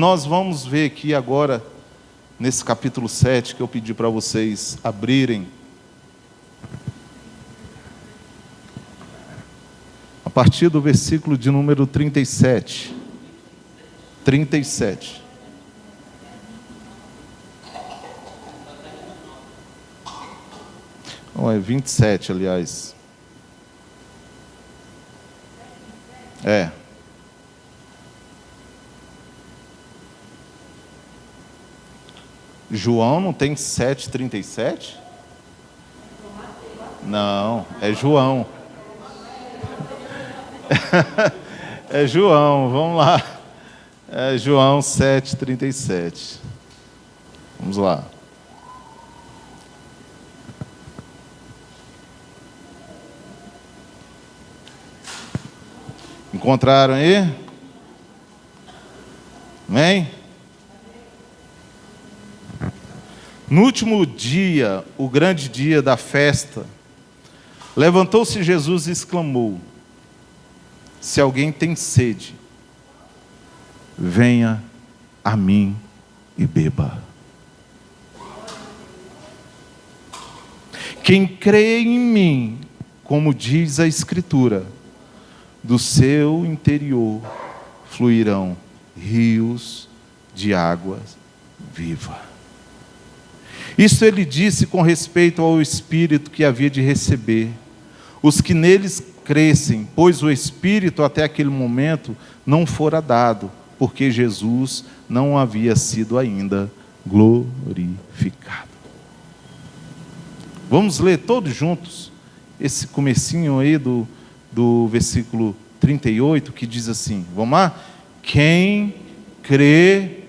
nós vamos ver aqui agora, nesse capítulo 7, que eu pedi para vocês abrirem, a partir do versículo de número 37. 37. Não, é 27, aliás. É. João não tem 7,37? Não, é João. É João, vamos lá. É João 7,37. Vamos lá. Encontraram aí? Amém? No último dia, o grande dia da festa, levantou-se Jesus e exclamou: se alguém tem sede, venha a mim e beba. Quem crê em mim, como diz a Escritura, do seu interior fluirão rios de água viva. Isso ele disse com respeito ao Espírito que havia de receber os que neles crescem, pois o Espírito até aquele momento não fora dado, porque Jesus não havia sido ainda glorificado. Vamos ler todos juntos esse comecinho aí do versículo 38, que diz assim, vamos lá? Quem crê,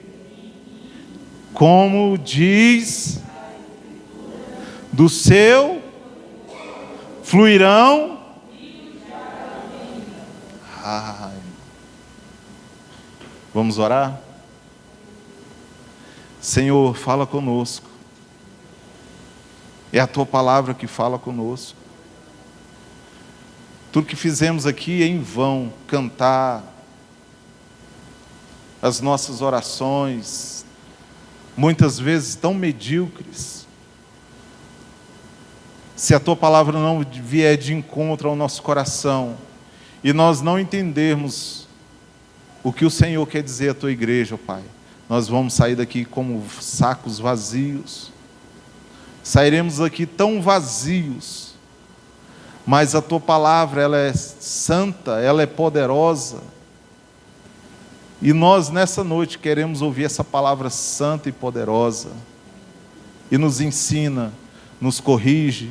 como diz, do seu fluirão. Ai. Vamos orar? Senhor, fala conosco. É a tua palavra que fala conosco. Tudo que fizemos aqui é em vão, cantar, as nossas orações, muitas vezes tão medíocres. Se a tua palavra não vier de encontro ao nosso coração, e nós não entendermos o que o Senhor quer dizer à tua igreja, Pai, nós vamos sair daqui como sacos vazios. Sairemos daqui tão vazios, mas a tua palavra, ela é santa, ela é poderosa, e nós nessa noite queremos ouvir essa palavra santa e poderosa, e nos ensina, nos corrige,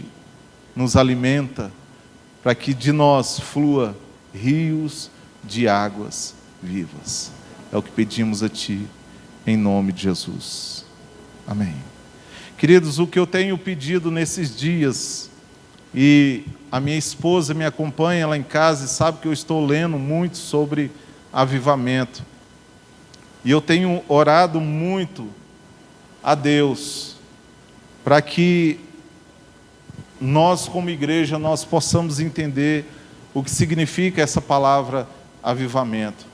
nos alimenta, para que de nós flua rios de águas vivas. É o que pedimos a Ti, em nome de Jesus. Amém. Queridos, o que eu tenho pedido nesses dias, e a minha esposa me acompanha lá em casa e sabe que eu estou lendo muito sobre avivamento, e eu tenho orado muito a Deus, para que nós como igreja, nós possamos entender o que significa essa palavra avivamento.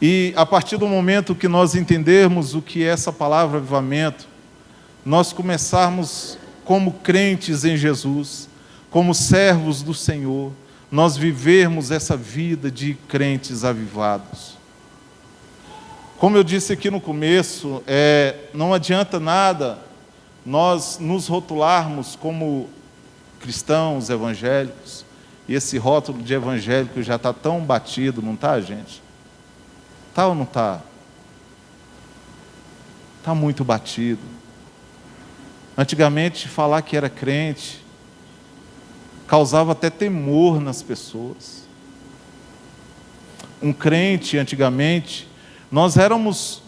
E a partir do momento que nós entendermos o que é essa palavra avivamento, nós começarmos como crentes em Jesus, como servos do Senhor, nós vivermos essa vida de crentes avivados. Como eu disse aqui no começo, não adianta nada nós nos rotularmos como cristãos evangélicos, e esse rótulo de evangélico já está tão batido, não está, gente? Está ou não está? Está muito batido. Antigamente, falar que era crente causava até temor nas pessoas. Um crente, antigamente, nós éramos,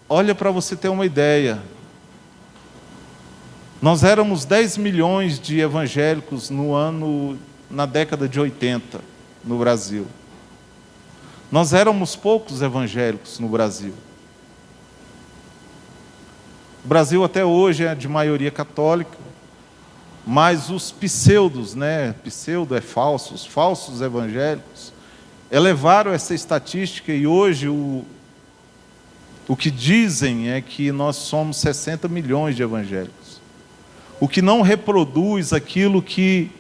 olha para você ter uma ideia, nós éramos 10 milhões de evangélicos na década de 80, no Brasil. Nós éramos poucos evangélicos no Brasil. O Brasil até hoje é de maioria católica, mas os pseudos, pseudo é falsos, falsos evangélicos, elevaram essa estatística, e hoje O que dizem é que nós somos 60 milhões de evangélicos. O que não reproduz aquilo que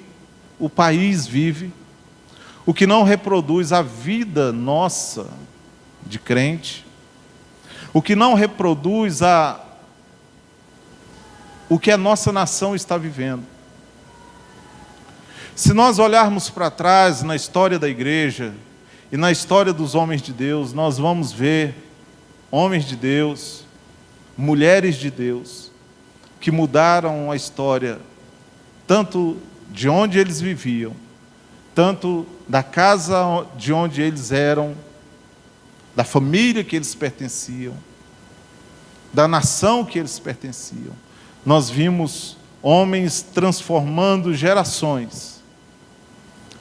o país vive, o que não reproduz a vida nossa de crente, o que não reproduz o que a nossa nação está vivendo. Se nós olharmos para trás na história da igreja e na história dos homens de Deus, nós vamos ver homens de Deus, mulheres de Deus, que mudaram a história, tanto de onde eles viviam, tanto da casa de onde eles eram, da família que eles pertenciam, da nação que eles pertenciam. Nós vimos homens transformando gerações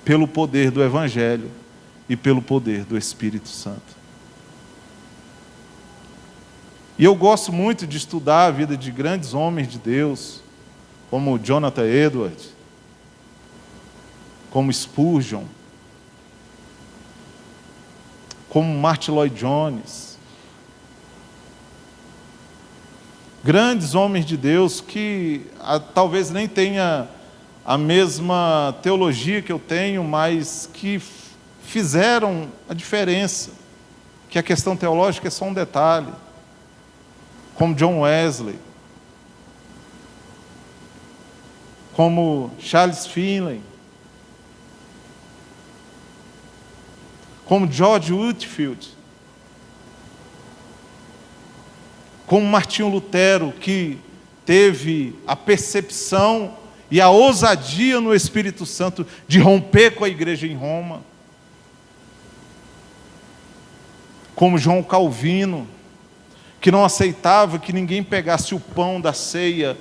pelo poder do Evangelho e pelo poder do Espírito Santo. E eu gosto muito de estudar a vida de grandes homens de Deus, como Jonathan Edwards, como Spurgeon, como Martyn Lloyd-Jones. Grandes homens de Deus que talvez nem tenha a mesma teologia que eu tenho, mas que fizeram a diferença, que a questão teológica é só um detalhe, como John Wesley, como Charles Finney, como George Whitefield, como Martinho Lutero, que teve a percepção e a ousadia no Espírito Santo de romper com a igreja em Roma, como João Calvino, que não aceitava que ninguém pegasse o pão da ceia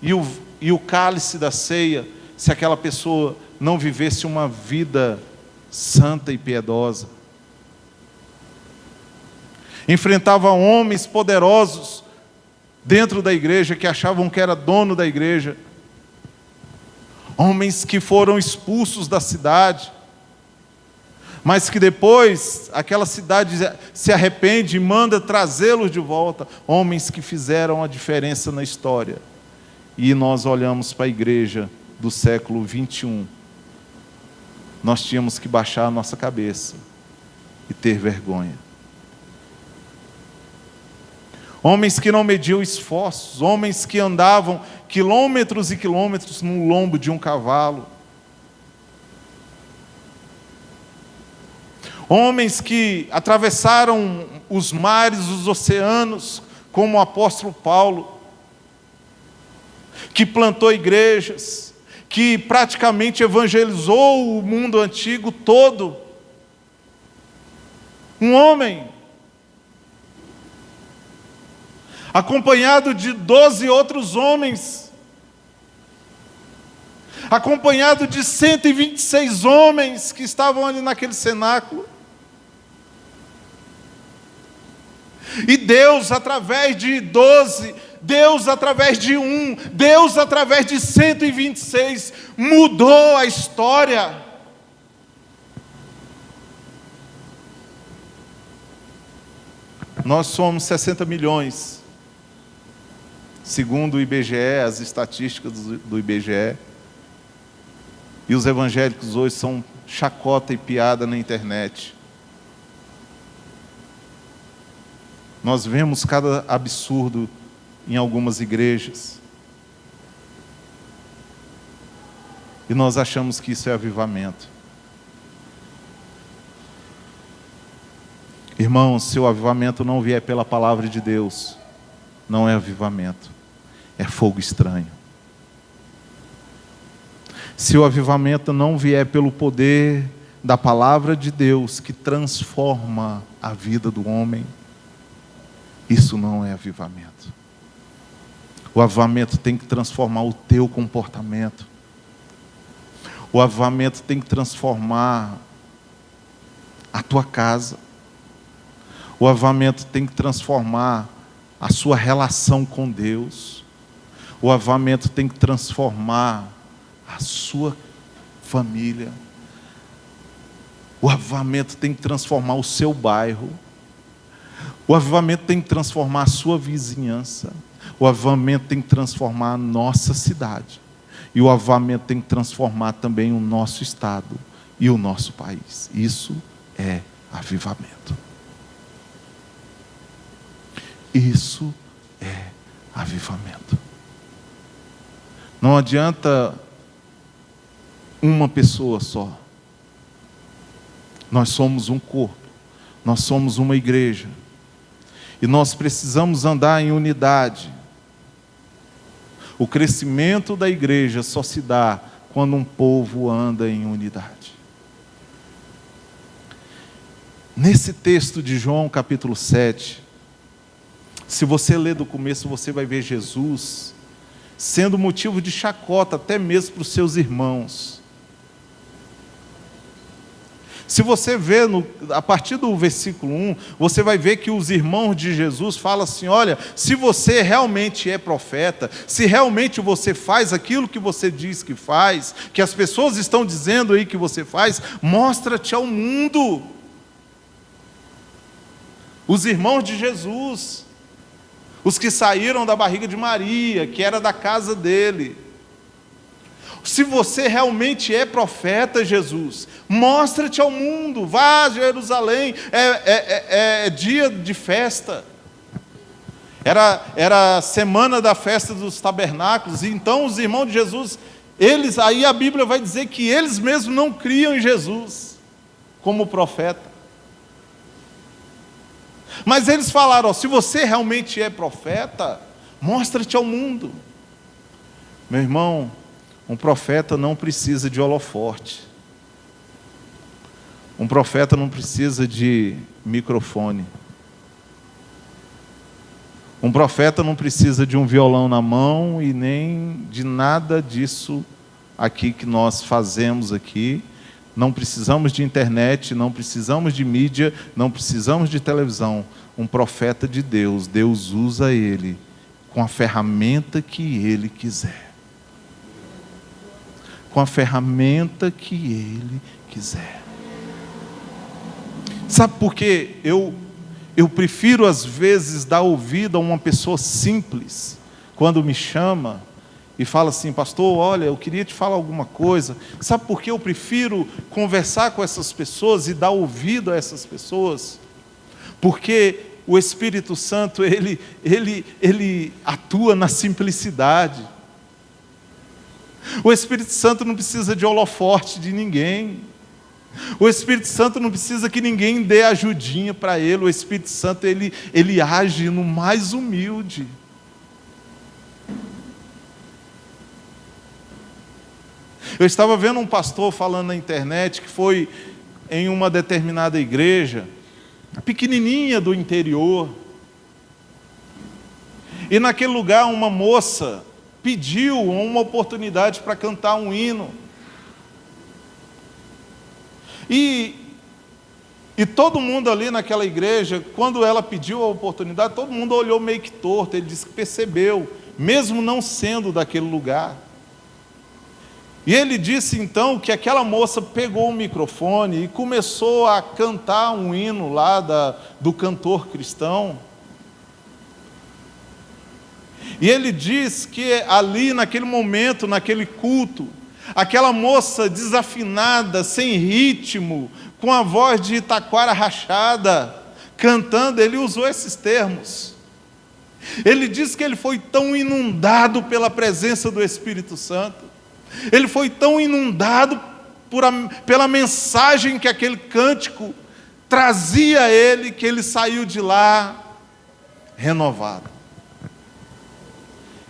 e o cálice da ceia, se aquela pessoa não vivesse uma vida santa e piedosa. Enfrentava homens poderosos dentro da igreja, que achavam que era dono da igreja, homens que foram expulsos da cidade, mas que depois aquela cidade se arrepende e manda trazê-los de volta, homens que fizeram a diferença na história. E nós olhamos para a igreja do século 21, nós tínhamos que baixar a nossa cabeça e ter vergonha. Homens que não mediam esforços, homens que andavam quilômetros e quilômetros no lombo de um cavalo, homens que atravessaram os mares, os oceanos, como o apóstolo Paulo, que plantou igrejas, que praticamente evangelizou o mundo antigo todo. Um homem, acompanhado de 12 outros homens, acompanhado de 126 homens que estavam ali naquele cenáculo. E Deus, através de 12, Deus, através de 1, Deus, através de 126, mudou a história. Nós somos 60 milhões, segundo o IBGE, as estatísticas do IBGE. E os evangélicos hoje são chacota e piada na internet. Nós vemos cada absurdo em algumas igrejas. E nós achamos que isso é avivamento. Irmãos, se o avivamento não vier pela palavra de Deus, não é avivamento, é fogo estranho. Se o avivamento não vier pelo poder da palavra de Deus, que transforma a vida do homem, isso não é avivamento. O avivamento tem que transformar o teu comportamento. O avivamento tem que transformar a tua casa. O avivamento tem que transformar a sua relação com Deus. O avivamento tem que transformar a sua família. O avivamento tem que transformar o seu bairro. O avivamento tem que transformar a sua vizinhança. O avivamento tem que transformar a nossa cidade. E o avivamento tem que transformar também o nosso estado e o nosso país. Isso é avivamento. Isso é avivamento. Não adianta uma pessoa só. Nós somos um corpo. Nós somos uma igreja. E nós precisamos andar em unidade. O crescimento da igreja só se dá quando um povo anda em unidade. Nesse texto de João capítulo 7, se você ler do começo, você vai ver Jesus sendo motivo de chacota até mesmo para os seus irmãos. Se você ver, a partir do versículo 1, você vai ver que os irmãos de Jesus falam assim, olha, se você realmente é profeta, se realmente você faz aquilo que você diz que faz, que as pessoas estão dizendo aí que você faz, mostra-te ao mundo. Os irmãos de Jesus, os que saíram da barriga de Maria, que era da casa dele. Se você realmente é profeta, Jesus, mostra-te ao mundo, vá a Jerusalém, é dia de festa. Era a semana da festa dos tabernáculos, e então os irmãos de Jesus, aí a Bíblia vai dizer que eles mesmos não criam em Jesus como profeta. Mas eles falaram, se você realmente é profeta, mostra-te ao mundo. Meu irmão, um profeta não precisa de holofote. Um profeta não precisa de microfone. Um profeta não precisa de um violão na mão e nem de nada disso aqui que nós fazemos aqui. Não precisamos de internet, não precisamos de mídia, não precisamos de televisão. Um profeta de Deus, Deus usa ele com a ferramenta que ele quiser. Com a ferramenta que ele quiser. Sabe por quê? Eu prefiro às vezes dar ouvido a uma pessoa simples, quando me chama e fala assim, pastor, olha, eu queria te falar alguma coisa. Sabe por que eu prefiro conversar com essas pessoas e dar ouvido a essas pessoas? Porque o Espírito Santo, ele atua na simplicidade. O Espírito Santo não precisa de holofote de ninguém. O Espírito Santo não precisa que ninguém dê ajudinha para ele. O Espírito Santo, ele age no mais humilde. Eu estava vendo um pastor falando na internet que foi em uma determinada igreja, pequenininha do interior, e naquele lugar uma moça pediu uma oportunidade para cantar um hino. E todo mundo ali naquela igreja, quando ela pediu a oportunidade, todo mundo olhou meio que torto. Ele disse que percebeu, mesmo não sendo daquele lugar. E ele disse então que aquela moça pegou o microfone e começou a cantar um hino lá do cantor cristão. E ele diz que ali naquele momento, naquele culto, aquela moça desafinada, sem ritmo, com a voz de taquara rachada, cantando, ele usou esses termos. Ele diz que ele foi tão inundado pela presença do Espírito Santo, ele foi tão inundado pela mensagem que aquele cântico trazia a ele, que ele saiu de lá renovado.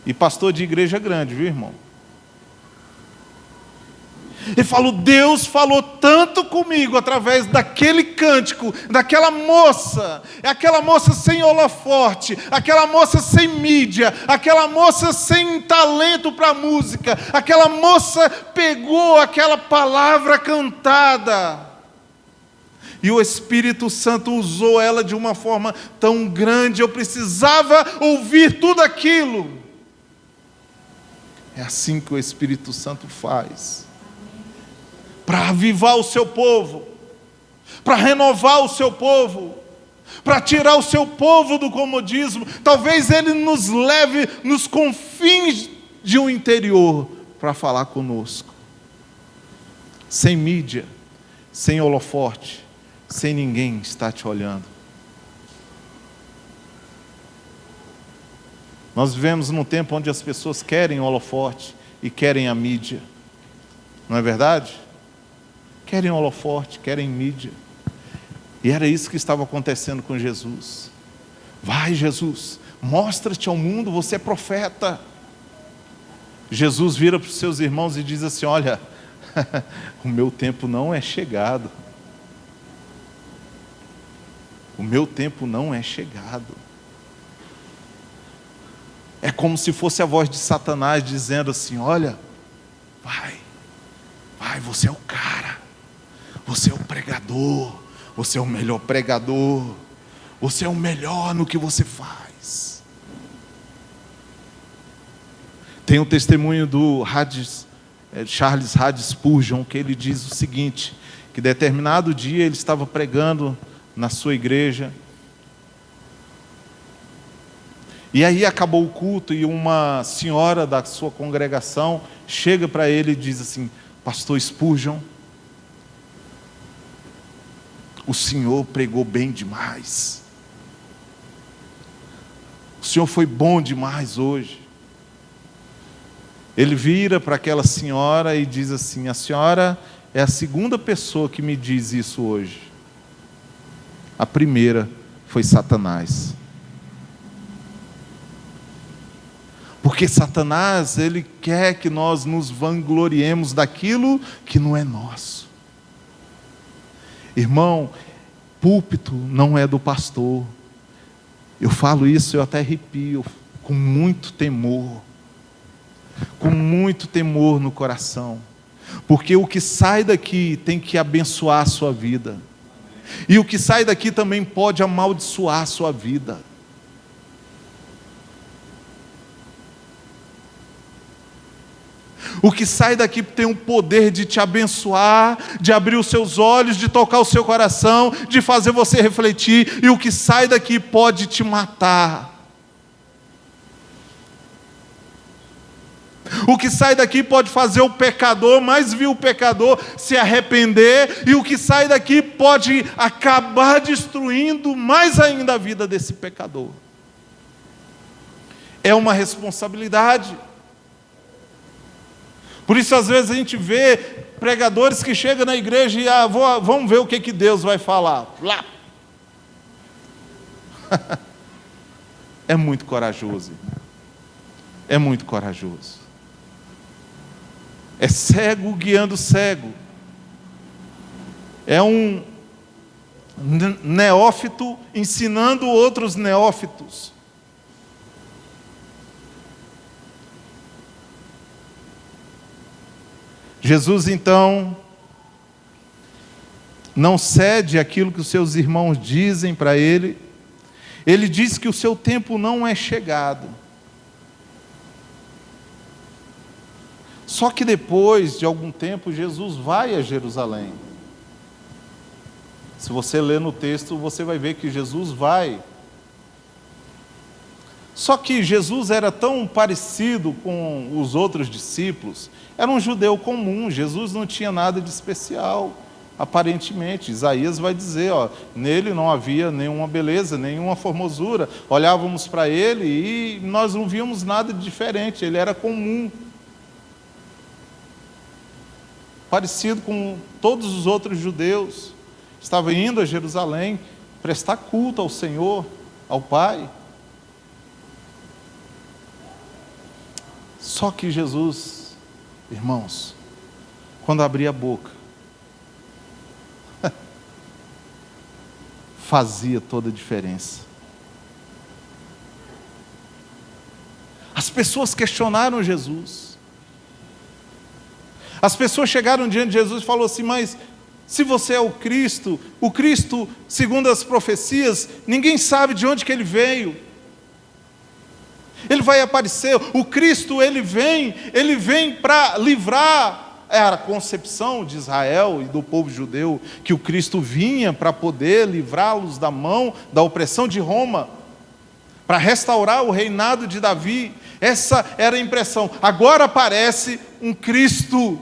E pastor de igreja grande, viu, irmão? Ele falou, Deus falou tanto comigo através daquele cântico, daquela moça, aquela moça sem holofote, aquela moça sem mídia, aquela moça sem talento para música, aquela moça pegou aquela palavra cantada, e o Espírito Santo usou ela de uma forma tão grande, eu precisava ouvir tudo aquilo. É assim que o Espírito Santo faz, para avivar o seu povo, para renovar o seu povo, para tirar o seu povo do comodismo. Talvez Ele nos leve nos confins de um interior para falar conosco. Sem mídia, sem holofote, sem ninguém estar te olhando. Nós vivemos num tempo onde as pessoas querem holofote e querem a mídia. Não é verdade? Querem holofote, querem mídia. E era isso que estava acontecendo com Jesus. Vai, Jesus, mostra-te ao mundo, você é profeta. Jesus vira para os seus irmãos e diz assim: olha, o meu tempo não é chegado. O meu tempo não é chegado. É como se fosse a voz de Satanás dizendo assim: olha, vai, você é o cara, você é o pregador, você é o melhor pregador, você é o melhor no que você faz. Tem um testemunho do Charles Haddon Spurgeon, que ele diz o seguinte, que determinado dia ele estava pregando na sua igreja, e aí acabou o culto e uma senhora da sua congregação chega para ele e diz assim: pastor Spurgeon, o senhor pregou bem demais, o senhor foi bom demais hoje. Ele vira para aquela senhora e diz assim: a senhora é a segunda pessoa que me diz isso hoje. A primeira foi Satanás. Porque Satanás, ele quer que nós nos vangloriemos daquilo que não é nosso. Irmão, púlpito não é do pastor. Eu falo isso, eu até arrepio, com muito temor no coração. Porque o que sai daqui tem que abençoar a sua vida. E o que sai daqui também pode amaldiçoar a sua vida. O que sai daqui tem o poder de te abençoar, de abrir os seus olhos, de tocar o seu coração, de fazer você refletir. E o que sai daqui pode te matar. O que sai daqui pode fazer o pecador, mais vil pecador, se arrepender. E o que sai daqui pode acabar destruindo mais ainda a vida desse pecador. É uma responsabilidade. Por isso, às vezes, a gente vê pregadores que chegam na igreja e vamos ver o que Deus vai falar. Lá. É muito corajoso. É muito corajoso. É cego guiando cego. É um neófito ensinando outros neófitos. Jesus, então, não cede àquilo que os seus irmãos dizem para ele. Ele diz que o seu tempo não é chegado. Só que depois de algum tempo, Jesus vai a Jerusalém. Se você ler no texto, você vai ver que Jesus vai. Só que Jesus era tão parecido com os outros discípulos, era um judeu comum, Jesus não tinha nada de especial, aparentemente. Isaías vai dizer, nele não havia nenhuma beleza, nenhuma formosura, olhávamos para ele e nós não víamos nada de diferente, ele era comum. Parecido com todos os outros judeus, estava indo a Jerusalém prestar culto ao Senhor, ao Pai. Só que Jesus, irmãos, quando abria a boca, fazia toda a diferença. As pessoas questionaram Jesus. As pessoas chegaram diante de Jesus e falaram assim: mas se você é o Cristo, segundo as profecias, ninguém sabe de onde que ele veio. Ele vai aparecer, o Cristo ele vem para livrar era a concepção de Israel e do povo judeu, que o Cristo vinha para poder livrá-los da mão da opressão de Roma, para restaurar o reinado de Davi. Essa era a impressão. Agora aparece um Cristo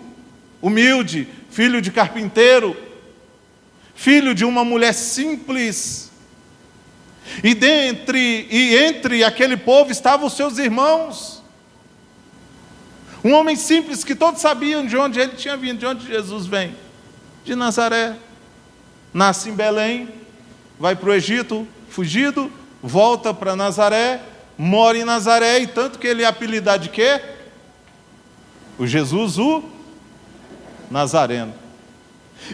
humilde, filho de carpinteiro, filho de uma mulher simples. E entre aquele povo estavam os seus irmãos. Um homem simples que todos sabiam de onde ele tinha vindo, de onde Jesus vem. De Nazaré. Nasce em Belém, vai para o Egito, fugido, volta para Nazaré, mora em Nazaré, e tanto que ele é apelidado de quê? O Jesus, o Nazareno.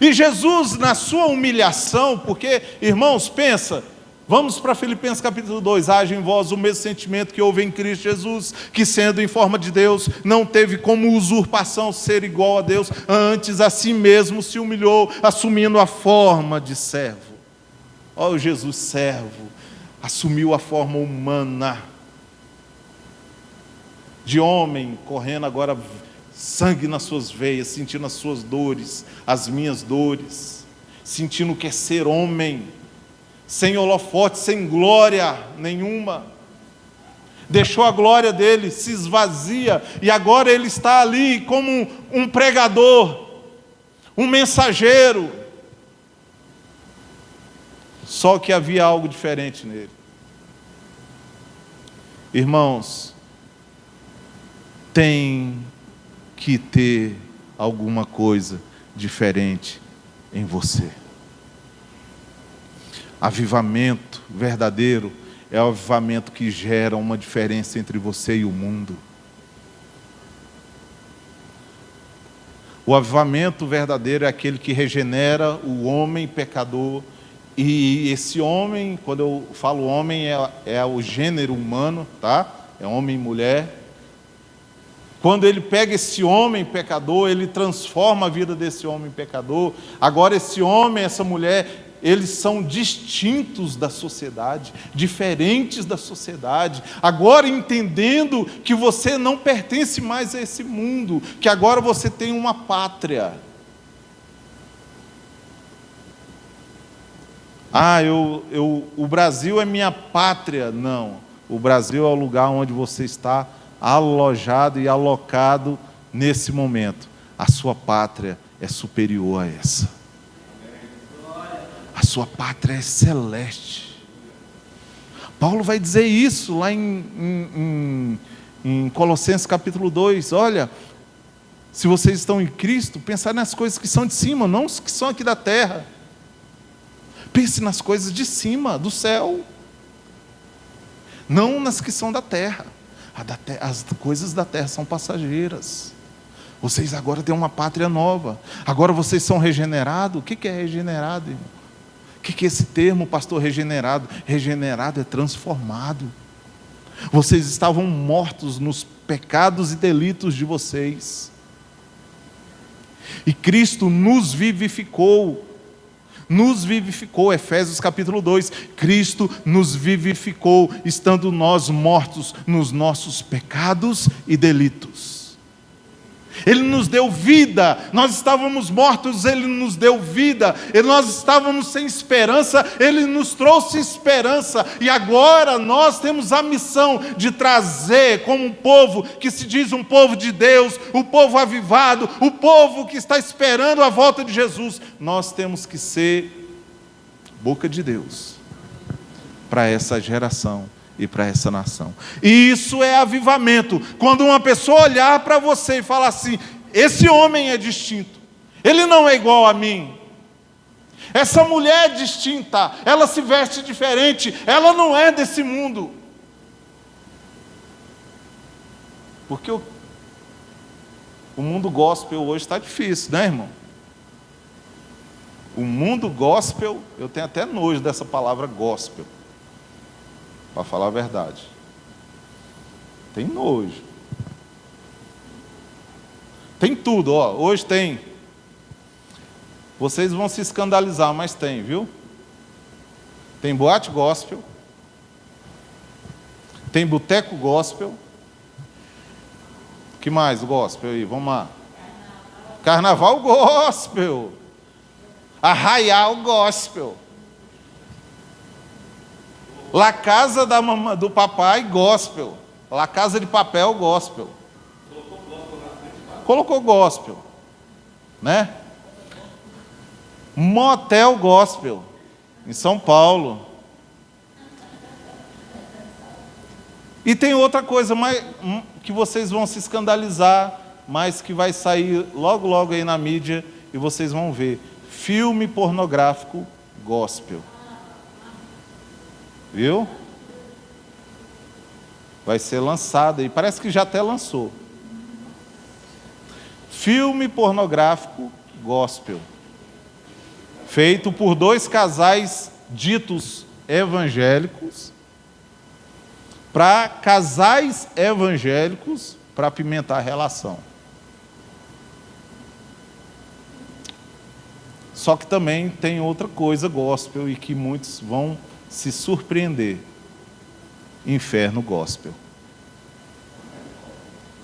E Jesus, na sua humilhação, porque, irmãos, pensa, vamos para Filipenses capítulo 2, haja em vós o mesmo sentimento que houve em Cristo Jesus, que sendo em forma de Deus, não teve como usurpação ser igual a Deus, antes a si mesmo se humilhou, assumindo a forma de servo. Olha o Jesus servo, assumiu a forma humana, de homem, correndo agora sangue nas suas veias, sentindo as suas dores, as minhas dores, sentindo o que é ser homem, sem holofote, sem glória nenhuma. Deixou a glória dele, se esvazia, e agora ele está ali como um pregador, um mensageiro. Só que havia algo diferente nele. Irmãos, tem que ter alguma coisa diferente em você. Avivamento verdadeiro é o avivamento que gera uma diferença entre você e o mundo. O avivamento verdadeiro é aquele que regenera o homem pecador. E esse homem, quando eu falo homem, é o gênero humano, tá? É homem e mulher. Quando ele pega esse homem pecador, ele transforma a vida desse homem pecador. Agora esse homem, essa mulher, eles são distintos da sociedade, diferentes da sociedade. Agora entendendo que você não pertence mais a esse mundo, que agora você tem uma pátria. O Brasil é minha pátria. Não, o Brasil é o lugar onde você está alojado e alocado nesse momento. A sua pátria é superior a essa. A sua pátria é celeste. Paulo vai dizer isso lá em Colossenses capítulo 2. Olha, se vocês estão em Cristo, pensar nas coisas que são de cima, não as que são aqui da terra. Pense nas coisas de cima, do céu, não nas que são da terra. As coisas da terra são passageiras. Vocês agora têm uma pátria nova. Agora vocês são regenerados. O que é regenerado, irmão? O que é esse termo, pastor, regenerado? Regenerado é transformado. Vocês estavam mortos nos pecados e delitos de vocês. E Cristo nos vivificou. Nos vivificou, Efésios capítulo 2, Cristo nos vivificou, estando nós mortos nos nossos pecados e delitos. Ele nos deu vida, nós estávamos mortos, Ele nos deu vida, nós estávamos sem esperança, Ele nos trouxe esperança, e agora nós temos a missão de trazer como um povo que se diz um povo de Deus, o povo avivado, o povo que está esperando a volta de Jesus. Nós temos que ser boca de Deus para essa geração e para essa nação. E isso é avivamento. Quando uma pessoa olhar para você e falar assim: esse homem é distinto, ele não é igual a mim. Essa mulher é distinta, ela se veste diferente, ela não é desse mundo. Porque o mundo gospel hoje está difícil, né, irmão? O mundo gospel, eu tenho até nojo dessa palavra gospel, para falar a verdade. Tem nojo. Tem tudo, ó. Hoje tem. Vocês vão se escandalizar, mas tem, viu? Tem boate gospel. Tem boteco gospel. Que mais gospel aí? Vamos lá. Carnaval gospel. Arraial gospel. La Casa do Papai gospel. La Casa de Papel gospel. Colocou gospel, né? Motel gospel em São Paulo. E tem outra coisa que vocês vão se escandalizar, mas que vai sair logo logo aí na mídia e vocês vão ver. Filme pornográfico gospel. Viu? Vai ser lançado e parece que já até lançou. Filme pornográfico gospel. Feito por 2 casais ditos evangélicos, para casais evangélicos, para apimentar a relação. Só que também tem outra coisa gospel e que muitos vão se surpreender. Inferno gospel.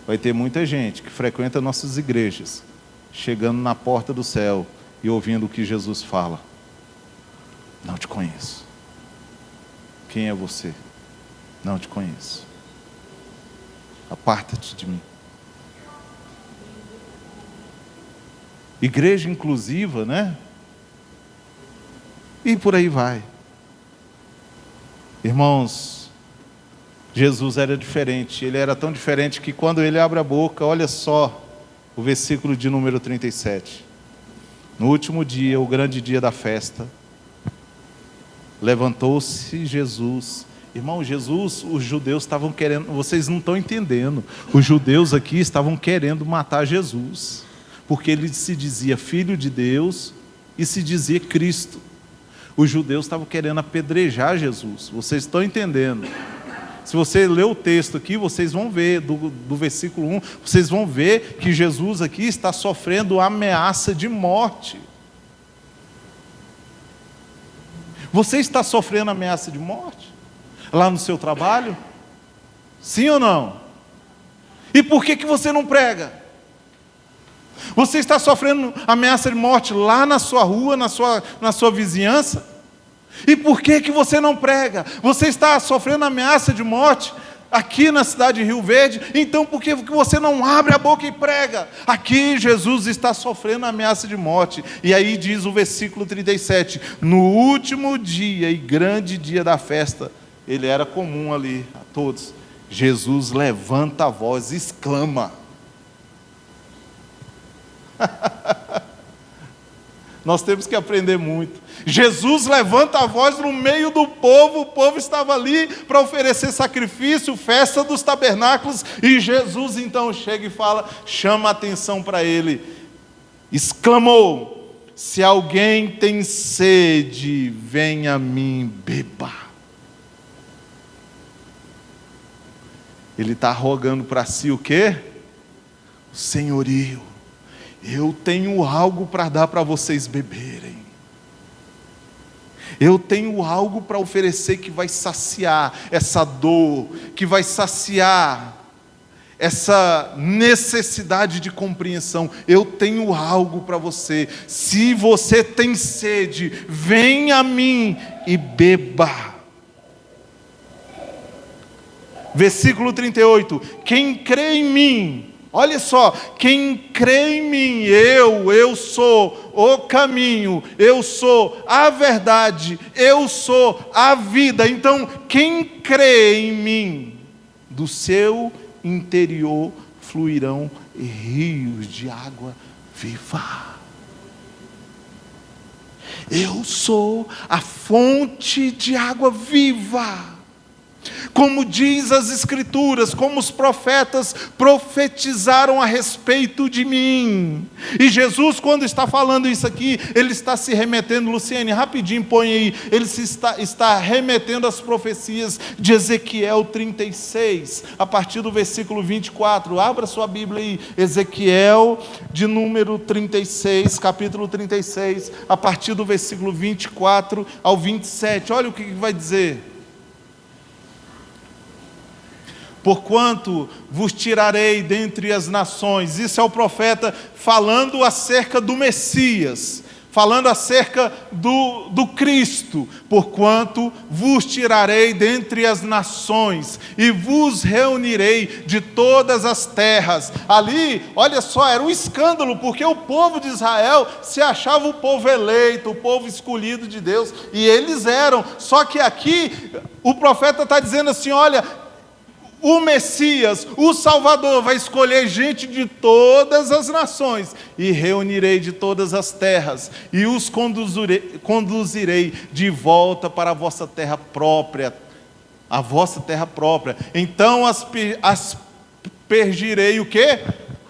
Vai ter muita gente que frequenta nossas igrejas, chegando na porta do céu e ouvindo o que Jesus fala. Não te conheço. Quem é você? Não te conheço. Aparta-te de mim. Igreja inclusiva, né? E por aí vai. Irmãos, Jesus era diferente. Ele era tão diferente que quando ele abre a boca, olha só o versículo de número 37. No último dia, o grande dia da festa, levantou-se Jesus. Irmão, Jesus, os judeus estavam querendo, vocês não estão entendendo, os judeus aqui estavam querendo matar Jesus, porque ele se dizia filho de Deus e se dizia Cristo. Os judeus estavam querendo apedrejar Jesus, vocês estão entendendo? Se você ler o texto aqui, vocês vão ver, do versículo 1, vocês vão ver que Jesus aqui está sofrendo ameaça de morte. Você está sofrendo ameaça de morte? Lá no seu trabalho? Sim ou não? E por que você não prega? Você está sofrendo ameaça de morte lá na sua rua, na sua vizinhança? E por que você não prega? Você está sofrendo ameaça de morte aqui na cidade de Rio Verde, então por que você não abre a boca e prega? Aqui Jesus está sofrendo ameaça de morte. E aí diz o versículo 37, no último dia e grande dia da festa, ele era comum ali a todos, Jesus levanta a voz e exclama. Nós temos que aprender muito. Jesus levanta a voz no meio do povo, o povo estava ali para oferecer sacrifício, festa dos tabernáculos, e Jesus então chega e fala, chama a atenção para ele, exclamou, se alguém tem sede, venha a mim, beba. Ele está rogando para si o quê? O senhorio. Eu tenho algo para dar para vocês beberem. Eu tenho algo para oferecer que vai saciar essa dor, que vai saciar essa necessidade de compreensão. Eu tenho algo para você. Se você tem sede, venha a mim e beba. Versículo 38, quem crê em mim, olha só, quem crê em mim, eu sou o caminho, eu sou a verdade, eu sou a vida. Então, quem crê em mim, do seu interior fluirão rios de água viva. Eu sou a fonte de água viva. Como diz as Escrituras, como os profetas profetizaram a respeito de mim. E Jesus, quando está falando isso aqui, ele está se remetendo, Luciane, rapidinho põe aí, ele está remetendo às profecias de Ezequiel 36, a partir do versículo 24, abra sua Bíblia aí, Ezequiel de número 36, capítulo 36, a partir do versículo 24 ao 27, olha o que vai dizer. porquanto vos tirarei dentre as nações. Isso é o profeta falando acerca do Messias, falando acerca do Cristo. Porquanto vos tirarei dentre as nações e vos reunirei de todas as terras. Ali, olha só, era um escândalo, porque o povo de Israel se achava o povo eleito, o povo escolhido de Deus, e eles eram. Só que aqui o profeta está dizendo assim: olha, o Messias, o Salvador, vai escolher gente de todas as nações, e reunirei de todas as terras, e os conduzirei de volta para a vossa terra própria, a vossa terra própria. Então aspergirei o quê?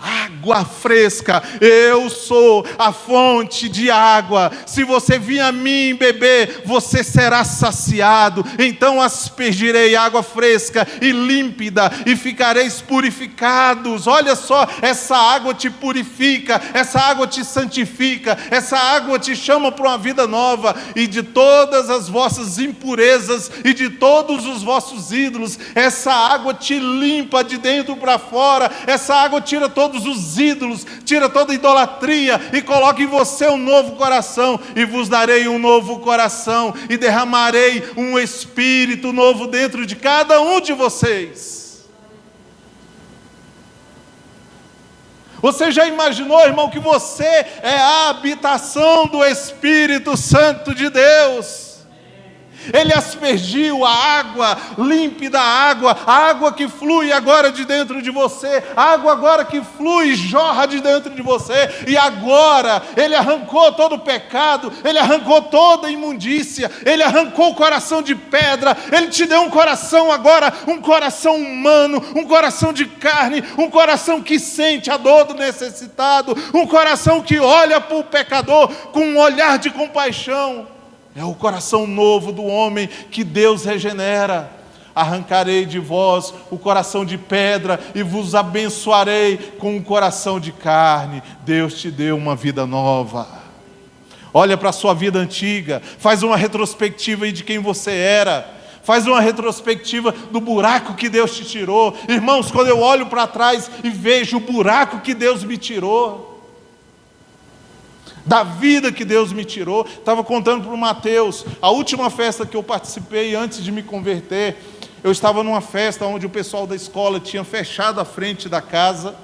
Água fresca. Eu sou a fonte de água. Se você vir a mim beber, você será saciado. Então aspergirei água fresca e límpida, e ficareis purificados. Olha só, essa água te purifica, essa água te santifica, essa água te chama para uma vida nova. E de todas as vossas impurezas e de todos os vossos ídolos, essa água te limpa de dentro para fora. Essa água tira todos os ídolos, tira toda a idolatria e coloca em você um novo coração. E vos darei um novo coração e derramarei um espírito novo dentro de cada um de vocês. Você já imaginou, irmão, que você é a habitação do Espírito Santo de Deus? Ele aspergiu a água límpida, a água que flui agora de dentro de você, a água agora que flui, jorra de dentro de você, e agora Ele arrancou todo o pecado, Ele arrancou toda a imundícia, Ele arrancou o coração de pedra, Ele te deu um coração agora, um coração humano, um coração de carne, um coração que sente a dor do necessitado, um coração que olha para o pecador com um olhar de compaixão. É o coração novo do homem que Deus regenera. Arrancarei de vós o coração de pedra e vos abençoarei com um coração de carne. Deus te deu uma vida nova. Olha para a sua vida antiga, faz uma retrospectiva aí de quem você era. Faz uma retrospectiva do buraco que Deus te tirou. Irmãos, quando eu olho para trás e vejo o buraco que Deus me tirou, da vida que Deus me tirou. Estava contando para o Mateus, a última festa que eu participei antes de me converter, eu estava numa festa onde o pessoal da escola tinha fechado a frente da casa,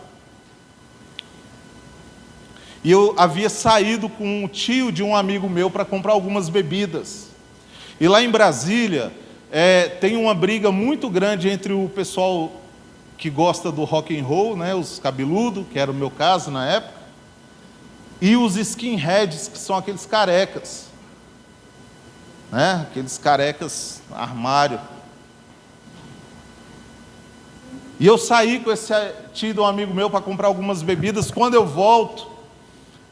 e eu havia saído com um tio de um amigo meu para comprar algumas bebidas. E lá em Brasília, tem uma briga muito grande entre o pessoal que gosta do rock and roll, né, os cabeludos, que era o meu caso na época, e os skinheads, que são aqueles carecas, né? Aqueles carecas armário. E eu saí com esse tio de um amigo meu para comprar algumas bebidas. Quando eu volto,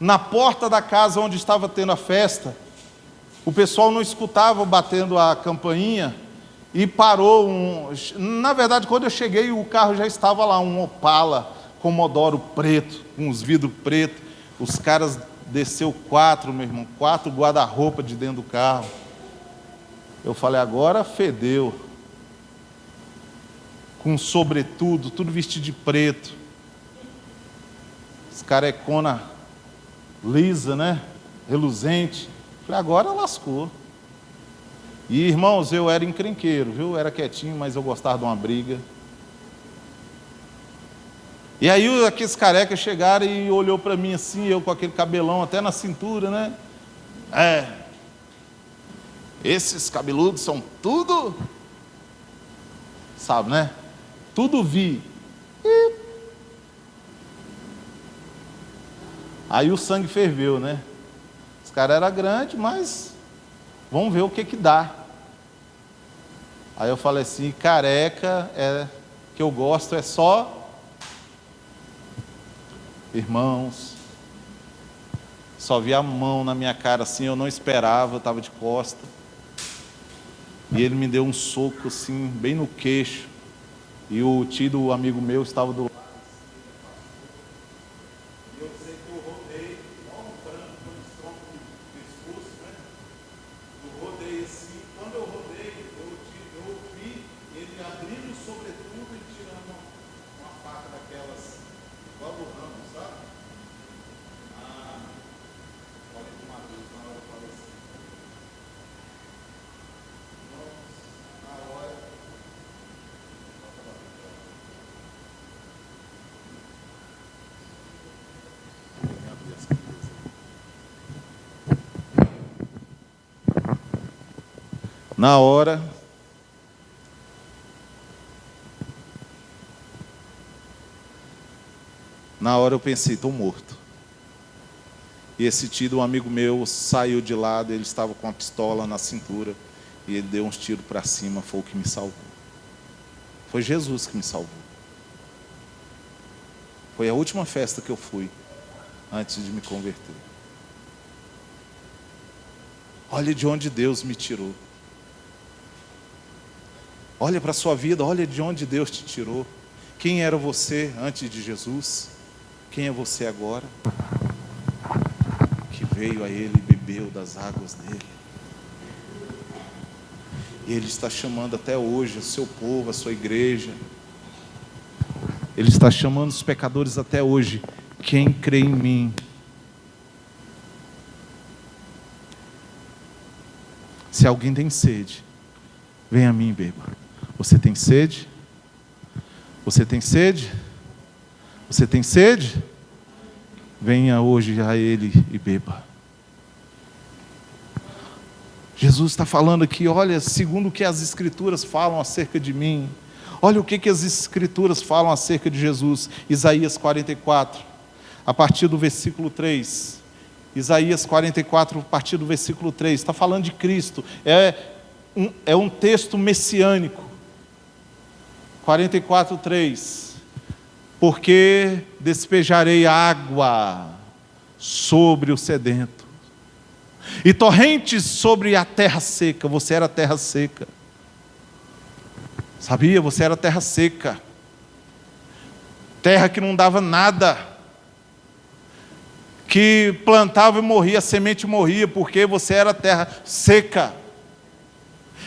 na porta da casa onde estava tendo a festa, o pessoal não escutava batendo a campainha e parou na verdade, quando eu cheguei, o carro já estava lá, um Opala Commodoro preto, com os vidros pretos. Os caras desceu 4, meu irmão, 4 guarda-roupa de dentro do carro. Eu falei, agora fedeu. Com sobretudo, tudo vestido de preto. Os carecona lisa, né? Reluzente. Falei, agora lascou. E, irmãos, eu era encrenqueiro, viu? Eu era quietinho, mas eu gostava de uma briga. E aí aqueles carecas chegaram e olhou para mim assim, eu com aquele cabelão até na cintura, né? Esses cabeludos são tudo, sabe, né? Tudo vi. Aí o sangue ferveu, né? Os caras eram grandes, mas vamos ver o que dá. Aí eu falei assim, careca que eu gosto é só... Irmãos, só vi a mão na minha cara assim, eu não esperava, eu estava de costa. E ele me deu um soco assim, bem no queixo. E o tio do amigo meu estava do lado. E eu sei que eu rodei, igual um branco, com o tronco no pescoço, né? Eu rodei assim, quando eu rodei, eu vi ele abrindo sobretudo e tirando Na hora, eu pensei, estou morto. E esse tio, um amigo meu, saiu de lado, ele estava com a pistola na cintura, e ele deu uns tiros para cima, foi o que me salvou. Foi Jesus que me salvou. Foi a última festa que eu fui, antes de me converter. Olha de onde Deus me tirou. Olha para a sua vida, olha de onde Deus te tirou. Quem era você antes de Jesus? Quem é você agora? Que veio a Ele e bebeu das águas dele. E Ele está chamando até hoje o seu povo, a sua igreja. Ele está chamando os pecadores até hoje. Quem crê em mim? Se alguém tem sede, venha a mim e beba. Você tem sede? Você tem sede? Você tem sede? Venha hoje a Ele e beba. Jesus está falando aqui, olha, segundo o que as Escrituras falam acerca de mim. Olha o que as Escrituras falam acerca de Jesus. Isaías 44, a partir do versículo 3. Isaías 44, a partir do versículo 3. Está falando de Cristo. É um texto messiânico. 44, 3. Porque despejarei água sobre o sedento, e torrentes sobre a terra seca. Você era terra seca. Sabia? Você era terra seca. Terra que não dava nada. Que plantava e morria, a semente morria, porque você era terra seca.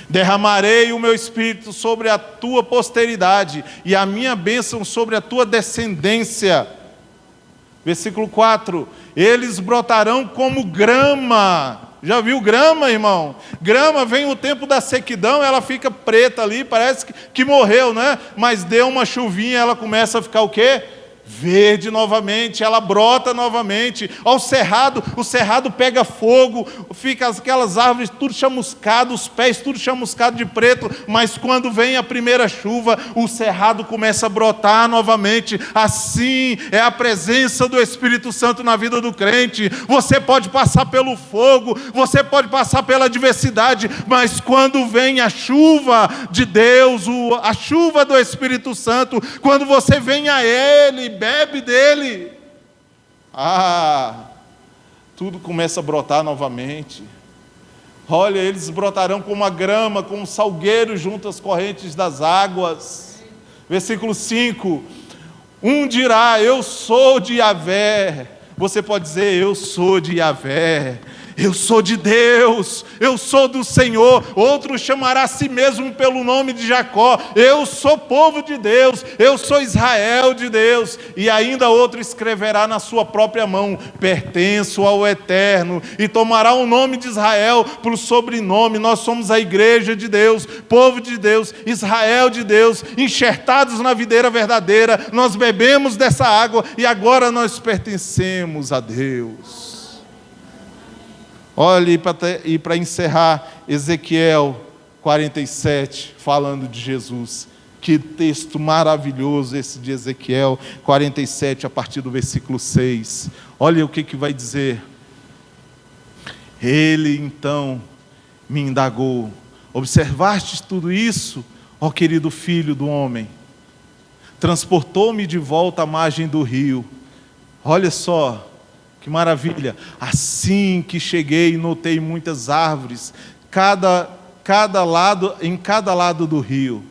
Derramarei o meu espírito sobre a tua posteridade, e a minha bênção sobre a tua descendência. Versículo 4. Eles brotarão como grama. Já viu grama, irmão? Grama, vem o tempo da sequidão, ela fica preta ali, parece que morreu, né? Mas deu uma chuvinha, ela começa a ficar o quê? Verde novamente, ela brota novamente. Ao cerrado, o cerrado pega fogo, fica aquelas árvores tudo chamuscado, os pés tudo chamuscado de preto, mas quando vem a primeira chuva, o cerrado começa a brotar novamente. Assim é a presença do Espírito Santo na vida do crente. Você pode passar pelo fogo, você pode passar pela adversidade, mas quando vem a chuva de Deus, a chuva do Espírito Santo, quando você vem a Ele, bebe dele, tudo começa a brotar novamente. Olha, eles brotarão como a grama, como um salgueiro junto às correntes das águas. Versículo 5. Um dirá, eu sou de Yahvé. Você pode dizer, eu sou de Yahvé. Eu sou de Deus, eu sou do Senhor. Outro chamará a si mesmo pelo nome de Jacó. Eu sou povo de Deus, eu sou Israel de Deus. E ainda outro escreverá na sua própria mão, pertenço ao Eterno, e tomará o nome de Israel por sobrenome. Nós somos a igreja de Deus, povo de Deus, Israel de Deus, enxertados na videira verdadeira. Nós bebemos dessa água e agora nós pertencemos a Deus. Olha, e para encerrar, Ezequiel 47, falando de Jesus. Que texto maravilhoso esse de Ezequiel 47, a partir do versículo 6. Olha o que vai dizer. Ele então me indagou: observastes tudo isso, ó querido filho do homem? Transportou-me de volta à margem do rio. Olha só, que maravilha! Assim que cheguei, notei muitas árvores, em cada lado do rio.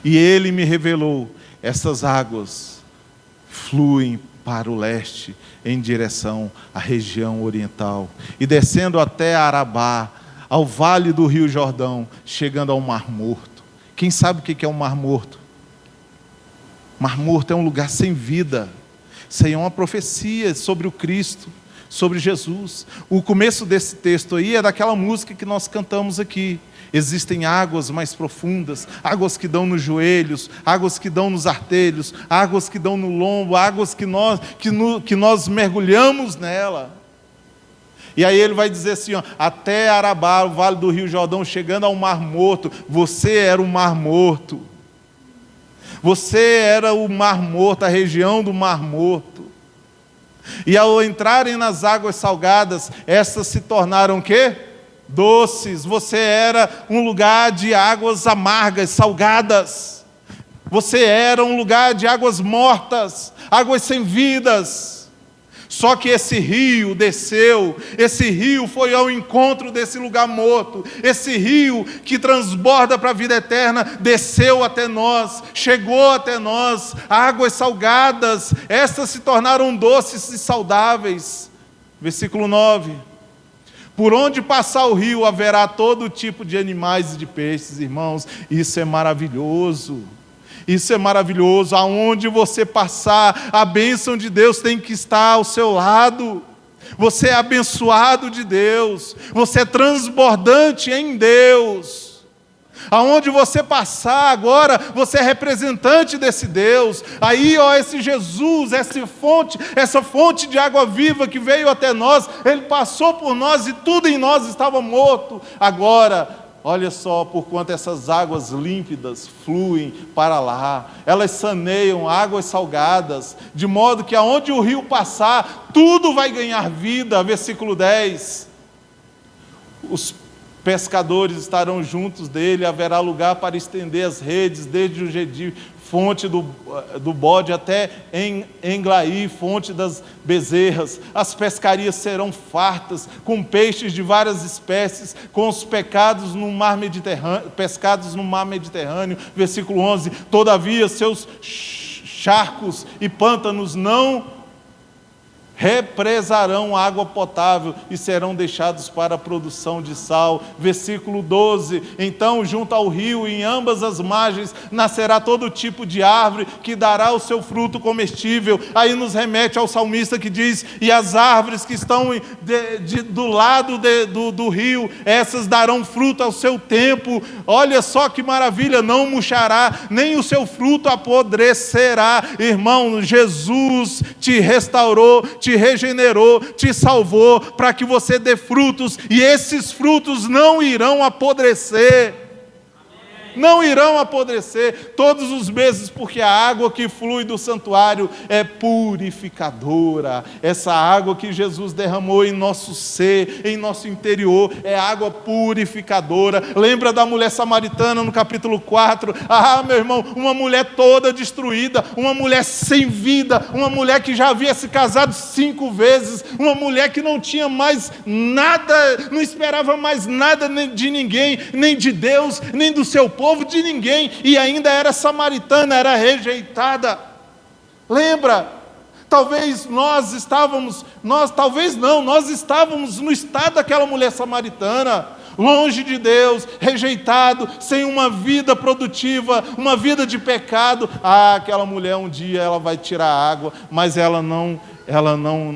E ele me revelou: essas águas fluem para o leste, em direção à região oriental, e descendo até Arabá, ao vale do rio Jordão, chegando ao Mar Morto. Quem sabe o que é o Mar Morto? Mar Morto é um lugar sem vida. Isso aí é uma profecia sobre o Cristo, sobre Jesus. O começo desse texto aí é daquela música que nós cantamos aqui. Existem águas mais profundas, águas que dão nos joelhos, águas que dão nos artelhos, águas que dão no lombo, águas que nós mergulhamos nela. E aí ele vai dizer assim, ó, até Arabá, o vale do Rio Jordão, chegando ao Mar Morto. Você era o Mar Morto. Você era o Mar Morto, a região do Mar Morto. E ao entrarem nas águas salgadas, essas se tornaram o quê? Doces. Você era um lugar de águas amargas, salgadas. Você era um lugar de águas mortas, águas sem vidas. Só que esse rio desceu, esse rio foi ao encontro desse lugar morto, esse rio que transborda para a vida eterna, desceu até nós, chegou até nós, águas salgadas, estas se tornaram doces e saudáveis. Versículo 9. Por onde passar o rio haverá todo tipo de animais e de peixes, irmãos, isso é maravilhoso. Isso é maravilhoso, aonde você passar, a bênção de Deus tem que estar ao seu lado. Você é abençoado de Deus, você é transbordante em Deus. Aonde você passar agora, você é representante desse Deus. Aí, ó, esse Jesus, essa fonte de água viva que veio até nós, Ele passou por nós e tudo em nós estava morto. Agora, olha só por quanto essas águas límpidas fluem para lá. Elas saneiam águas salgadas, de modo que aonde o rio passar, tudo vai ganhar vida. Versículo 10. Os pescadores estarão juntos dele, haverá lugar para estender as redes, desde o Gedi, fonte do bode, até em Englaí, fonte das bezerras. As pescarias serão fartas, com peixes de várias espécies, com os pescados no mar Mediterrâneo. Versículo 11. Todavia seus charcos e pântanos não represarão água potável e serão deixados para a produção de sal. Versículo 12. Então, junto ao rio, em ambas as margens, nascerá todo tipo de árvore que dará o seu fruto comestível. Aí nos remete ao salmista que diz, e as árvores que estão do lado do rio, essas darão fruto ao seu tempo. Olha só que maravilha, não murchará, nem o seu fruto apodrecerá. Irmão, Jesus te restaurou, te regenerou, te salvou para que você dê frutos, e esses frutos não irão apodrecer. Não irão apodrecer todos os meses, porque a água que flui do santuário é purificadora. Essa água que Jesus derramou em nosso ser, em nosso interior, é água purificadora. Lembra da mulher samaritana no capítulo 4? Ah, meu irmão, uma mulher toda destruída, uma mulher sem vida, uma mulher que já havia se casado 5 vezes, uma mulher que não tinha mais nada, não esperava mais nada de ninguém, nem de Deus, nem do seu povo, de ninguém, e ainda era samaritana, era rejeitada. Lembra? Talvez nós estávamos no estado daquela mulher samaritana, longe de Deus, rejeitado, sem uma vida produtiva, uma vida de pecado. Ah, aquela mulher um dia ela vai tirar água, mas ela não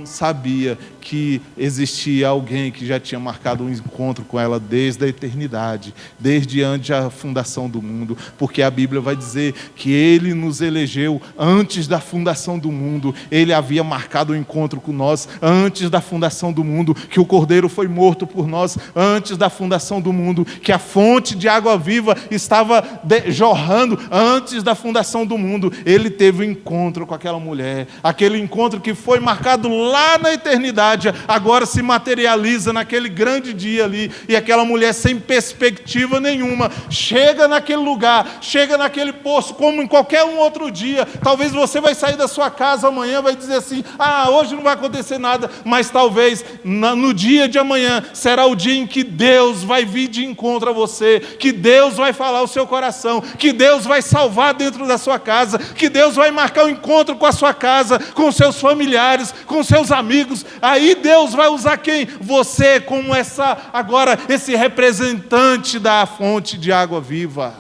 sabia que existia alguém que já tinha marcado um encontro com ela desde a eternidade, desde antes da fundação do mundo, porque a Bíblia vai dizer que Ele nos elegeu antes da fundação do mundo. Ele havia marcado um encontro com nós antes da fundação do mundo, que o Cordeiro foi morto por nós antes da fundação do mundo, que a fonte de água viva estava jorrando antes da fundação do mundo. Ele teve um encontro com aquela mulher, aquele encontro que foi marcado lá na eternidade, agora se materializa naquele grande dia ali, e aquela mulher sem perspectiva nenhuma, chega naquele lugar, chega naquele poço, como em qualquer um outro dia. Talvez você vai sair da sua casa amanhã, vai dizer assim, hoje não vai acontecer nada, mas talvez no dia de amanhã, será o dia em que Deus vai vir de encontro a você, que Deus vai falar ao seu coração, que Deus vai salvar dentro da sua casa, que Deus vai marcar um encontro com a sua casa, com seus familiares, com seus amigos. Aí Deus vai usar quem? Você, como esse representante da fonte de água viva.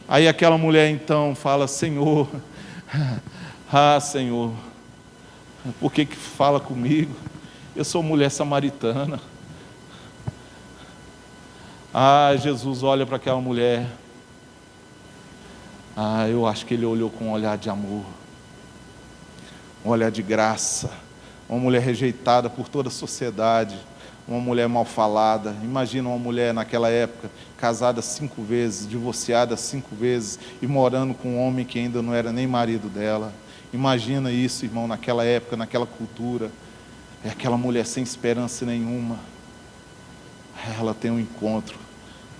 Aí aquela mulher então fala, Senhor, Senhor, por que fala comigo? Eu sou mulher samaritana. Jesus olha para aquela mulher. Eu acho que Ele olhou com um olhar de amor, um olhar de graça, uma mulher rejeitada por toda a sociedade, uma mulher mal falada. Imagina uma mulher naquela época, casada 5 vezes, divorciada 5 vezes e morando com um homem que ainda não era nem marido dela. Imagina isso, irmão, naquela época, naquela cultura. É aquela mulher sem esperança nenhuma. Ela tem um encontro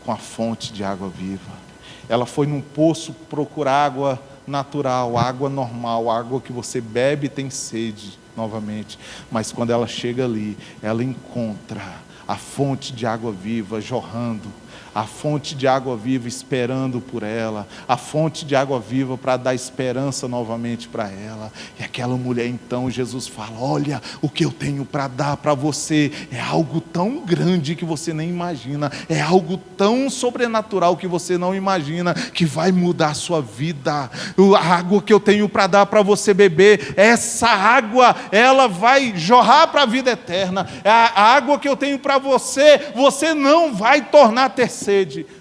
com a fonte de água viva. Ela foi num poço procurar água natural, água normal, água que você bebe e tem sede novamente. Mas quando ela chega ali, ela encontra a fonte de água viva jorrando, a fonte de água viva esperando por ela, a fonte de água viva para dar esperança novamente para ela. E aquela mulher, então, Jesus fala: olha, o que eu tenho para dar para você é algo tão grande que você nem imagina, é algo tão sobrenatural que você não imagina, que vai mudar a sua vida. A água que eu tenho para dar para você beber, essa água, ela vai jorrar para a vida eterna. A água que eu tenho para você, você não vai tornar ter sede.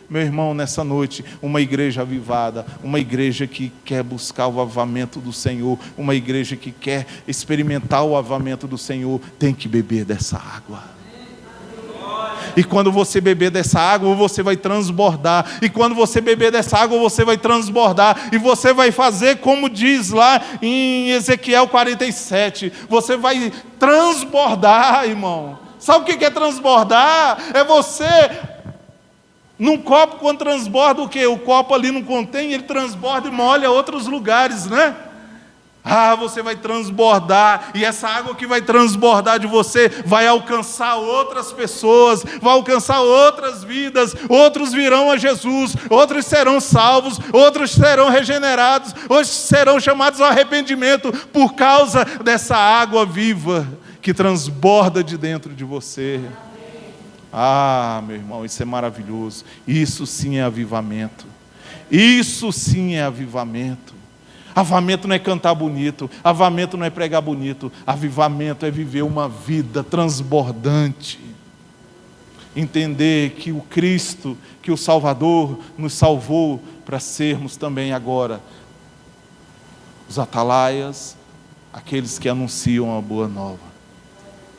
Meu irmão, nessa noite, uma igreja avivada, uma igreja que quer buscar o avivamento do Senhor, uma igreja que quer experimentar o avivamento do Senhor, tem que beber dessa água. E quando você beber dessa água, você vai transbordar. E quando você beber dessa água, você vai transbordar. E você vai fazer como diz lá em Ezequiel 47. Você vai transbordar, irmão. Sabe o que é transbordar? É você... Num copo, quando transborda o quê? O copo ali não contém, ele transborda e molha outros lugares, né? Você vai transbordar, e essa água que vai transbordar de você vai alcançar outras pessoas, vai alcançar outras vidas, outros virão a Jesus, outros serão salvos, outros serão regenerados, outros serão chamados ao arrependimento por causa dessa água viva que transborda de dentro de você. Meu irmão, isso é maravilhoso. Isso sim é avivamento. Isso sim é avivamento. Avivamento não é cantar bonito. Avivamento não é pregar bonito. Avivamento é viver uma vida transbordante. Entender que o Cristo, que o Salvador nos salvou para sermos também agora os atalaias, aqueles que anunciam a boa nova.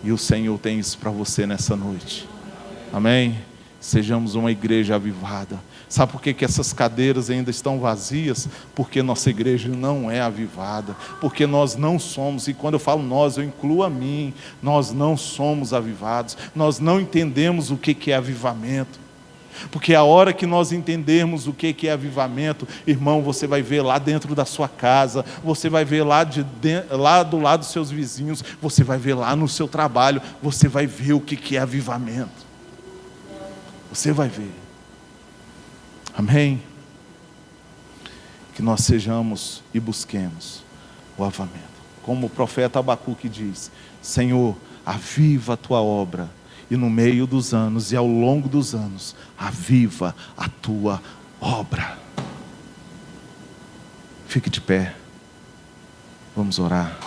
E o Senhor tem isso para você nessa noite. Amém? Sejamos uma igreja avivada. Sabe por que essas cadeiras ainda estão vazias? Porque nossa igreja não é avivada. Porque nós não somos, e quando eu falo nós, eu incluo a mim. Nós não somos avivados. Nós não entendemos o que é avivamento. Porque a hora que nós entendermos o que é avivamento, irmão, você vai ver lá dentro da sua casa, você vai ver lá do lado dos seus vizinhos, você vai ver lá no seu trabalho, você vai ver o que é avivamento. Você vai ver. Amém? Que nós sejamos e busquemos o avivamento. Como o profeta Abacuque diz: Senhor, aviva a tua obra, e no meio dos anos e ao longo dos anos, aviva a tua obra. Fique de pé. Vamos orar.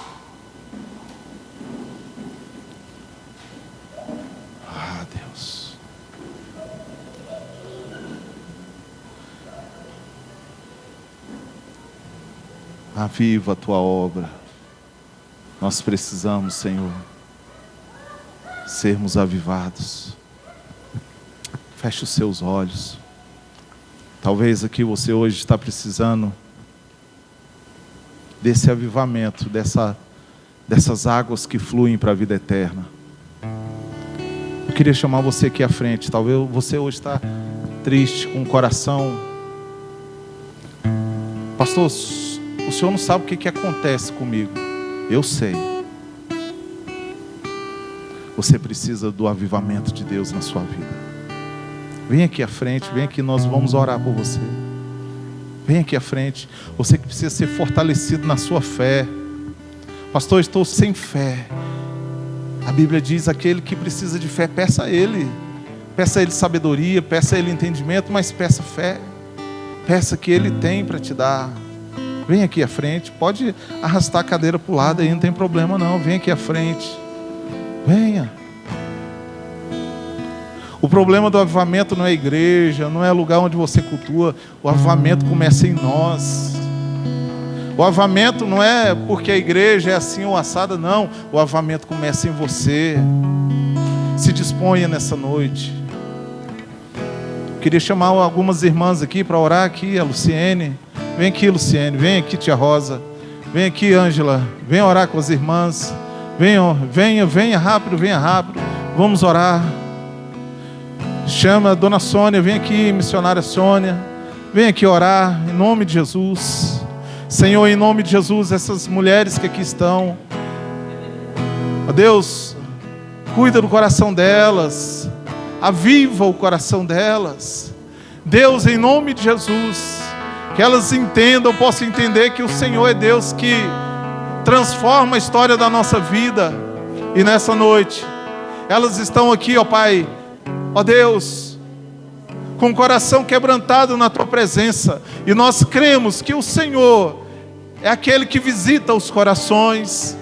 Deus. Aviva a tua obra. Nós precisamos, Senhor, sermos avivados. Feche os seus olhos. Talvez aqui você hoje está precisando desse avivamento, dessas águas que fluem para a vida eterna. Eu queria chamar você aqui à frente. Talvez você hoje está triste, com o coração. Pastor, o senhor não sabe o que acontece comigo. Eu sei. Você precisa do avivamento de Deus na sua vida. Vem aqui à frente, vem aqui, nós vamos orar por você. Vem aqui à frente. Você que precisa ser fortalecido na sua fé. Pastor, eu estou sem fé. A Bíblia diz: aquele que precisa de fé, peça a Ele. Peça a Ele sabedoria, peça a Ele entendimento, mas peça fé. Peça que Ele tem para te dar. Vem aqui à frente. Pode arrastar a cadeira para o lado aí, não tem problema não. Vem aqui à frente. Venha. O problema do avivamento não é a igreja, não é o lugar onde você cultua. O avivamento começa em nós. O avivamento não é porque a igreja é assim ou assada, não. O avivamento começa em você. Se disponha nessa noite. Queria chamar algumas irmãs aqui para orar aqui, a Luciene. Vem aqui, Luciene. Vem aqui, tia Rosa. Vem aqui, Ângela. Vem orar com as irmãs. Venha rápido, venha rápido. Vamos orar. Chama a dona Sônia. Vem aqui, missionária Sônia. Vem aqui orar, em nome de Jesus. Senhor, em nome de Jesus, essas mulheres que aqui estão, ó Deus, cuida do coração delas, aviva o coração delas. Deus, em nome de Jesus, que elas entendam, possam entender que o Senhor é Deus que transforma a história da nossa vida. E nessa noite, elas estão aqui, ó Pai, ó Deus, com o coração quebrantado na Tua presença. E nós cremos que o Senhor é aquele que visita os corações,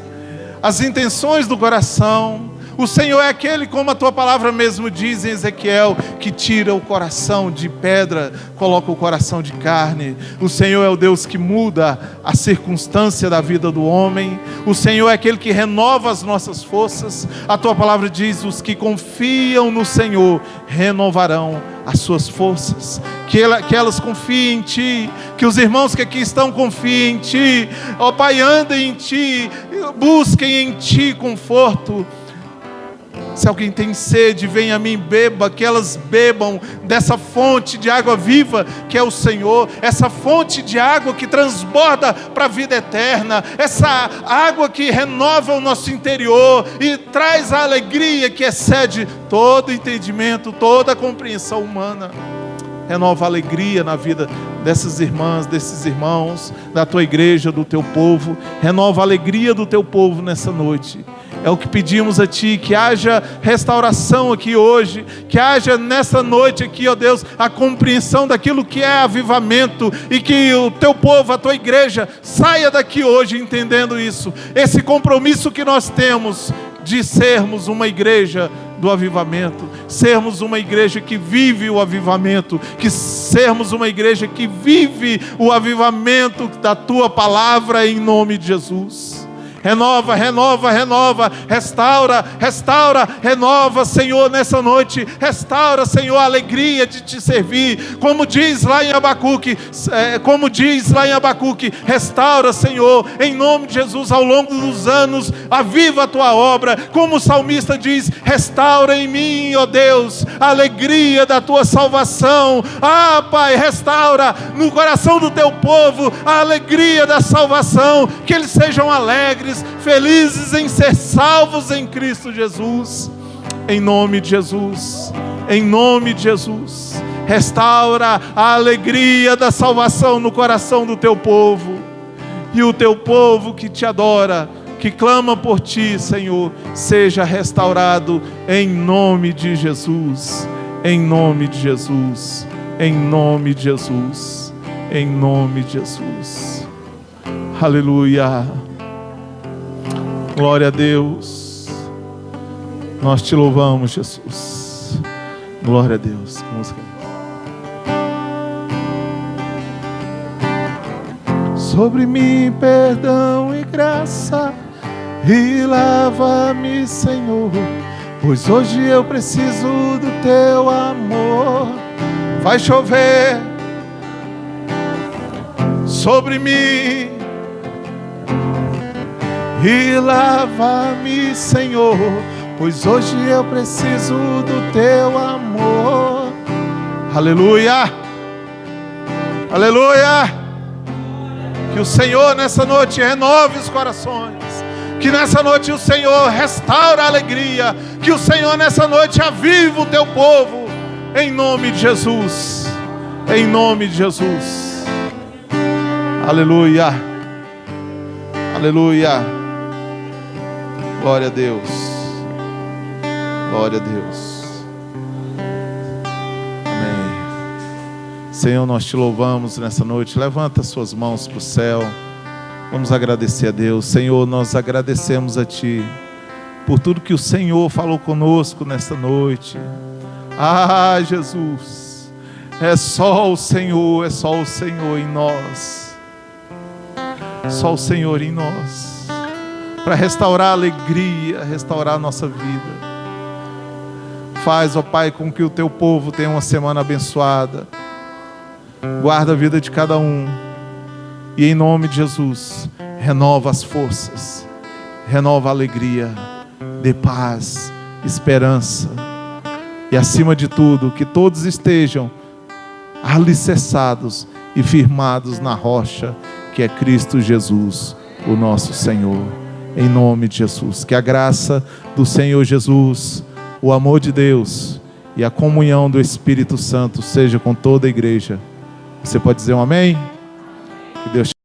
as intenções do coração. O Senhor é aquele, como a Tua palavra mesmo diz em Ezequiel, que tira o coração de pedra, coloca o coração de carne. O Senhor é o Deus que muda a circunstância da vida do homem. O Senhor é aquele que renova as nossas forças. A Tua palavra diz: os que confiam no Senhor renovarão as suas forças. Que elas confiem em Ti, que os irmãos que aqui estão confiem em Ti, ó Pai, andem em Ti, busquem em Ti conforto. Se alguém tem sede, venha a mim, beba. Que elas bebam dessa fonte de água viva que é o Senhor. Essa fonte de água que transborda para a vida eterna. Essa água que renova o nosso interior e traz a alegria que excede todo entendimento, toda a compreensão humana. Renova a alegria na vida dessas irmãs, desses irmãos, da Tua igreja, do Teu povo. Renova a alegria do Teu povo nessa noite. É o que pedimos a Ti, que haja restauração aqui hoje, que haja nessa noite aqui, ó Deus, a compreensão daquilo que é avivamento, e que o Teu povo, a Tua igreja, saia daqui hoje entendendo isso. Esse compromisso que nós temos de sermos uma igreja do avivamento, sermos uma igreja que vive o avivamento, que sermos uma igreja que vive o avivamento da Tua palavra, em nome de Jesus. Renova, renova, renova, restaura, restaura, renova, Senhor, nessa noite. Restaura, Senhor, a alegria de Te servir. Como diz lá em Abacuque, restaura, Senhor, em nome de Jesus, ao longo dos anos, aviva a Tua obra. Como o salmista diz: restaura em mim, ó Deus, a alegria da Tua salvação. Ah, Pai, restaura no coração do Teu povo a alegria da salvação, que eles sejam alegres, felizes em ser salvos em Cristo Jesus. Em nome de Jesus, em nome de Jesus, restaura a alegria da salvação no coração do Teu povo. E o Teu povo que Te adora, que clama por Ti, Senhor, seja restaurado em nome de Jesus. Em nome de Jesus, em nome de Jesus, em nome de Jesus. Aleluia. Glória a Deus. Nós Te louvamos, Jesus. Glória a Deus. Música. Sobre mim perdão e graça, e lava-me, Senhor, pois hoje eu preciso do Teu amor. Vai chover sobre mim e lava-me, Senhor, pois hoje eu preciso do Teu amor. Aleluia, aleluia. Que o Senhor nessa noite renove os corações, que nessa noite o Senhor restaura a alegria, que o Senhor nessa noite aviva o Teu povo, em nome de Jesus, em nome de Jesus. Aleluia, aleluia. Glória a Deus, glória a Deus. Amém. Senhor, nós Te louvamos nessa noite. Levanta suas mãos para o céu. Vamos agradecer a Deus. Senhor, nós agradecemos a Ti por tudo que o Senhor falou conosco nesta noite. Ah, Jesus, é só o Senhor em nós. Só o Senhor em nós, para restaurar a alegria, restaurar a nossa vida. Faz, ó Pai, com que o teu povo tenha uma semana abençoada. Guarda a vida de cada um. E em nome de Jesus, renova as forças, renova a alegria, dê paz, esperança. E acima de tudo, que todos estejam alicerçados e firmados na rocha, que é Cristo Jesus, o nosso Senhor. Em nome de Jesus. Que a graça do Senhor Jesus, o amor de Deus e a comunhão do Espírito Santo seja com toda a igreja. Você pode dizer um amém? Que Deus te